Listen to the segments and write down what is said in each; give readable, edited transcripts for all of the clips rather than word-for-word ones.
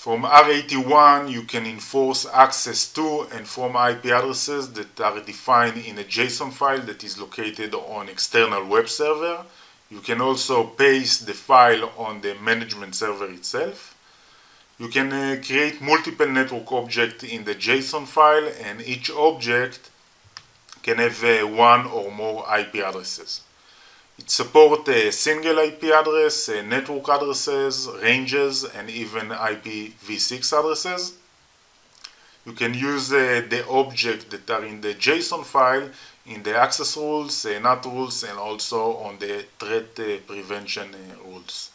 From R81 you can enforce access to and from IP addresses that are defined in a JSON file that is located on external web server. You can also paste the file on the management server itself. You can create multiple network objects in the JSON file, and each object can have one or more IP addresses. It supports a single IP address, network addresses, ranges, and even IPv6 addresses. You can use the objects that are in the JSON file in the access rules, NAT rules, and also on the threat prevention rules.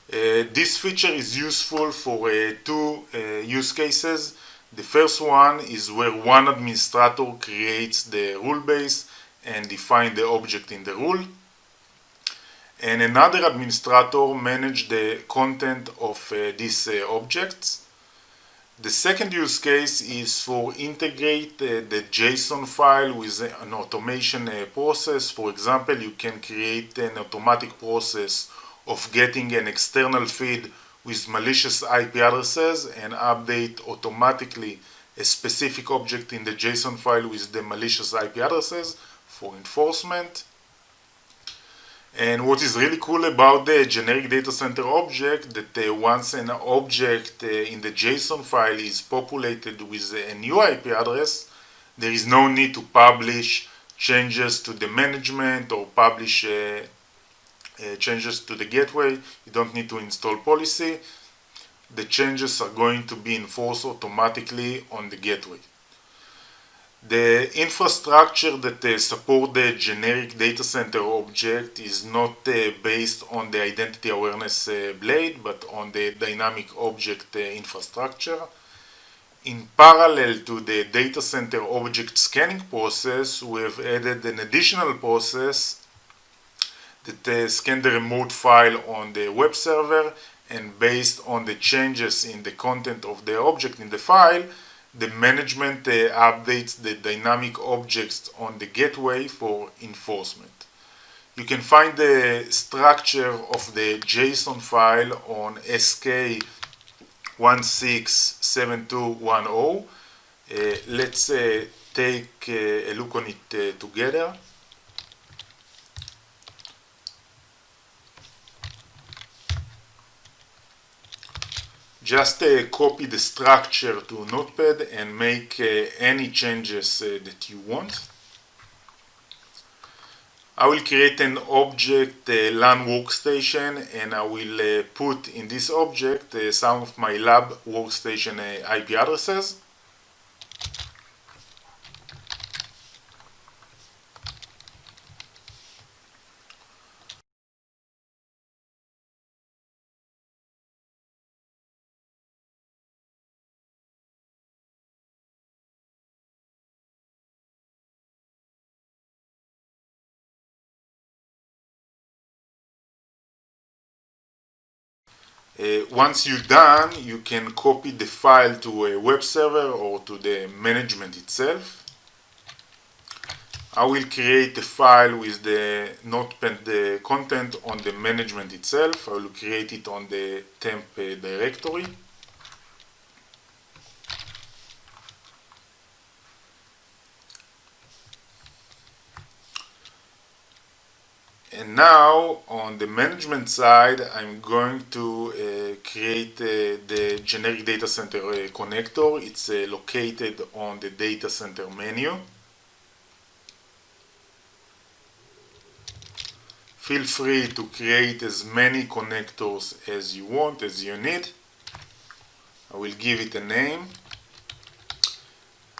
This feature is useful for two use cases. The first one is where one administrator creates the rule base and define the object in the rule, and another administrator manages the content of these objects. The second use case is for integrate the JSON file with an automation process. For example, you can create an automatic process of getting an external feed with malicious IP addresses and update automatically a specific object in the JSON file with the malicious IP addresses for enforcement. And what is really cool about the generic data center object, that once an object in the JSON file is populated with a new IP address, there is no need to publish changes to the management or publish changes to the gateway. You don't need to install policy. The changes are going to be enforced automatically on the gateway. The infrastructure that support the generic data center object is not based on the identity awareness blade, but on the dynamic object infrastructure. In parallel to the data center object scanning process, we have added an additional process that scans the remote file on the web server, and based on the changes in the content of the object in the file, the management updates the dynamic objects on the gateway for enforcement. You can find the structure of the JSON file on SK167210. Let's take a look on it together. Just copy the structure to Notepad and make any changes that you want. I will create an object LAN workstation, and I will put in this object some of my lab workstation IP addresses. Once you're done, you can copy the file to a web server or to the management itself. I will create a file with the Notepad content on the management itself. I will create it on the temp directory. And now on the management side, I'm going to create the generic data center connector. It's located on the data center menu. Feel free to create as many connectors as you want, as you need. I will give it a name.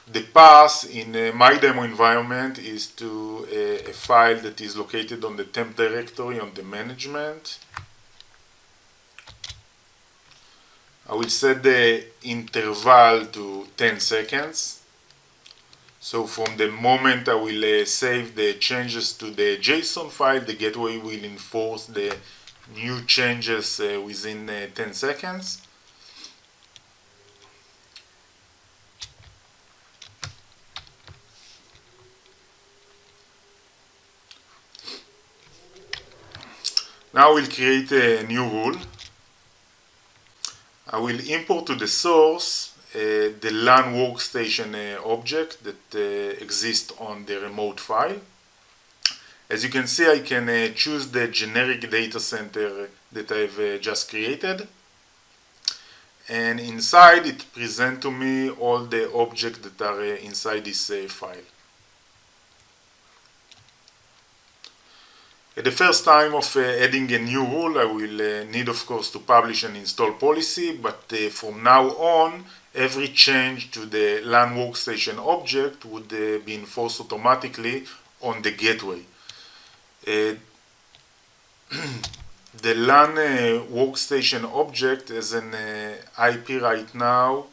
The path in my demo environment is to a file that is located on the temp directory on the management. I will set the interval to 10 seconds. So from the moment I will save the changes to the JSON file, the gateway will enforce the new changes within 10 seconds. Now we'll create a new rule. I will import to the source the LAN workstation object that exists on the remote file. As you can see, I can choose the generic data center that I've just created. And inside it presents to me all the objects that are inside this file. At the first time of adding a new rule, I will need, of course, to publish and install policy, but from now on, every change to the LAN workstation object would be enforced automatically on the gateway. The LAN workstation object has an IP right now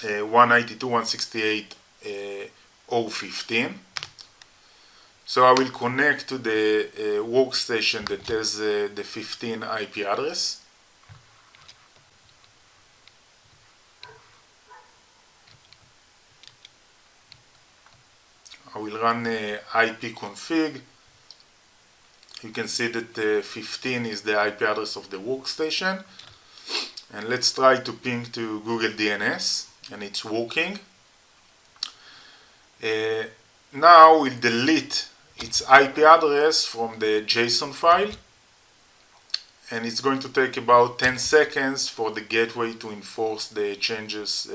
192.168.0.15. So I will connect to the workstation that has the 15 IP address. I will run ipconfig. You can see that 15 is the IP address of the workstation. And let's try to ping to Google DNS, and it's working. Now we'll delete its IP address from the JSON file, and it's going to take about 10 seconds for the gateway to enforce the changes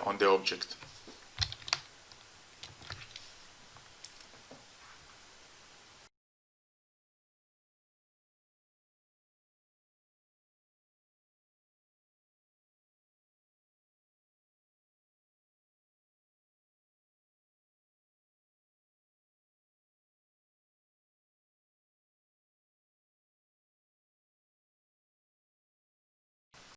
on the object.